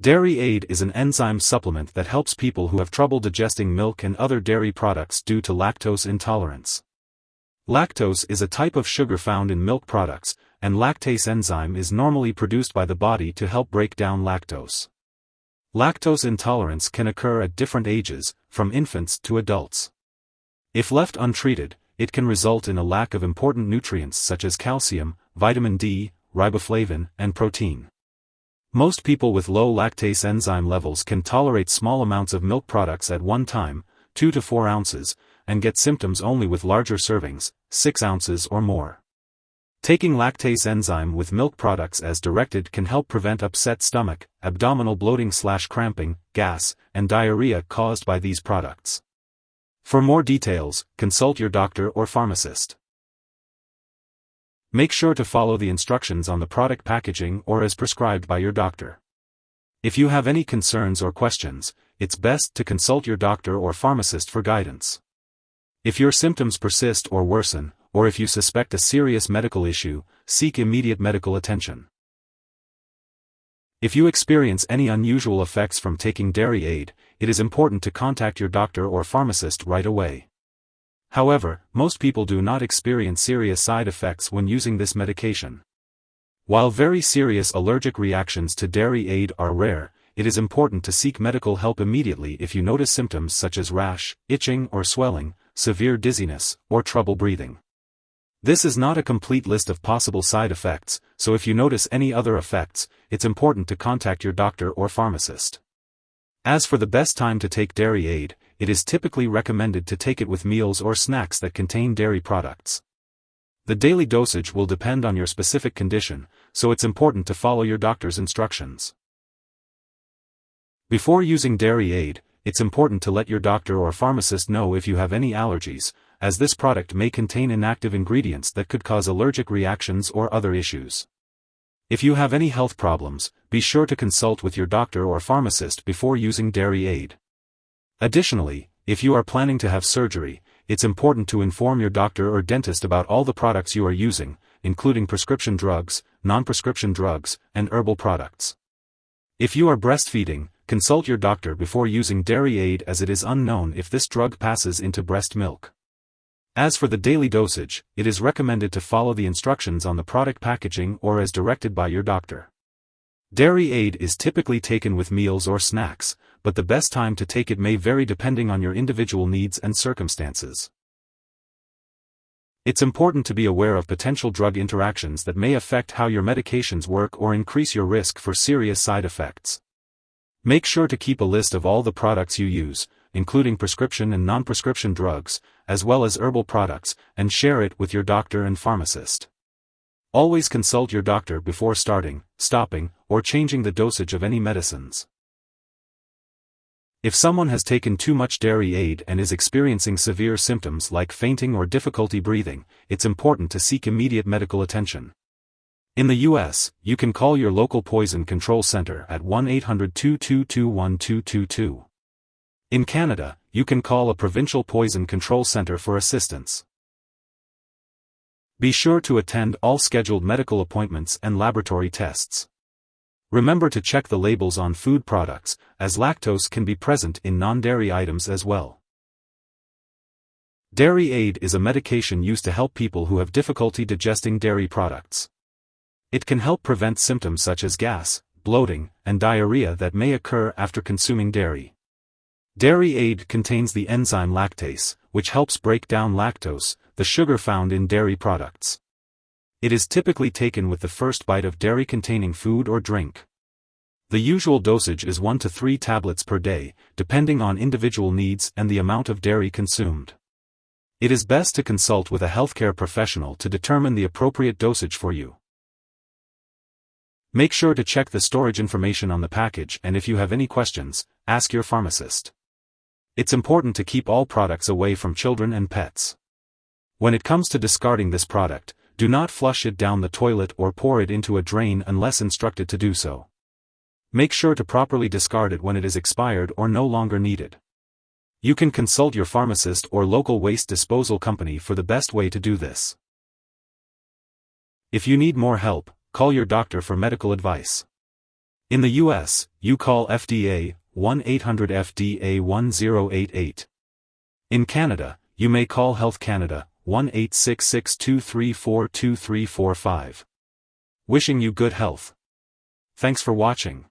Dairy Aid is an enzyme supplement that helps people who have trouble digesting milk and other dairy products due to lactose intolerance. Lactose is a type of sugar found in milk products, and lactase enzyme is normally produced by the body to help break down lactose. Lactose intolerance can occur at different ages, from infants to adults. If left untreated, it can result in a lack of important nutrients such as calcium, vitamin D, riboflavin, and protein. Most people with low lactase enzyme levels can tolerate small amounts of milk products at one time, 2 to 4 ounces, and get symptoms only with larger servings, 6 ounces or more. Taking lactase enzyme with milk products as directed can help prevent upset stomach, abdominal bloating/cramping, gas, and diarrhea caused by these products. For more details, consult your doctor or pharmacist. Make sure to follow the instructions on the product packaging or as prescribed by your doctor. If you have any concerns or questions, it's best to consult your doctor or pharmacist for guidance. If your symptoms persist or worsen, or if you suspect a serious medical issue, seek immediate medical attention. If you experience any unusual effects from taking Dairy Aid, it is important to contact your doctor or pharmacist right away. However, most people do not experience serious side effects when using this medication. While very serious allergic reactions to Dairy Aid are rare, it is important to seek medical help immediately if you notice symptoms such as rash, itching or swelling, severe dizziness, or trouble breathing. This is not a complete list of possible side effects, so if you notice any other effects, it's important to contact your doctor or pharmacist. As for the best time to take Dairy Aid, it is typically recommended to take it with meals or snacks that contain dairy products. The daily dosage will depend on your specific condition, so it's important to follow your doctor's instructions. Before using Dairy Aid, it's important to let your doctor or pharmacist know if you have any allergies, as this product may contain inactive ingredients that could cause allergic reactions or other issues. If you have any health problems, be sure to consult with your doctor or pharmacist before using Dairy Aid. Additionally, if you are planning to have surgery, it's important to inform your doctor or dentist about all the products you are using, including prescription drugs, non-prescription drugs, and herbal products. If you are breastfeeding, consult your doctor before using Dairy Aid as it is unknown if this drug passes into breast milk. As for the daily dosage, it is recommended to follow the instructions on the product packaging or as directed by your doctor. Dairy Aid is typically taken with meals or snacks, but the best time to take it may vary depending on your individual needs and circumstances. It's important to be aware of potential drug interactions that may affect how your medications work or increase your risk for serious side effects. Make sure to keep a list of all the products you use, including prescription and non-prescription drugs, as well as herbal products, and share it with your doctor and pharmacist. Always consult your doctor before starting, stopping, or changing the dosage of any medicines. If someone has taken too much Dairy Aid and is experiencing severe symptoms like fainting or difficulty breathing, it's important to seek immediate medical attention. In the U.S., you can call your local poison control center at 1-800-222-1222. In Canada, you can call a provincial poison control center for assistance. Be sure to attend all scheduled medical appointments and laboratory tests. Remember to check the labels on food products, as lactose can be present in non-dairy items as well. Dairy Aid is a medication used to help people who have difficulty digesting dairy products. It can help prevent symptoms such as gas, bloating, and diarrhea that may occur after consuming dairy. Dairy Aid contains the enzyme lactase, which helps break down lactose, the sugar found in dairy products. It is typically taken with the first bite of dairy-containing food or drink. The usual dosage is 1 to 3 tablets per day, depending on individual needs and the amount of dairy consumed. It is best to consult with a healthcare professional to determine the appropriate dosage for you. Make sure to check the storage information on the package, and if you have any questions, ask your pharmacist. It's important to keep all products away from children and pets. When it comes to discarding this product, do not flush it down the toilet or pour it into a drain unless instructed to do so. Make sure to properly discard it when it is expired or no longer needed. You can consult your pharmacist or local waste disposal company for the best way to do this. If you need more help, call your doctor for medical advice. In the US, you call FDA 1-800-FDA-1088. In Canada, you may call Health Canada 1-866-234-2345. Wishing you good health. Thanks for watching.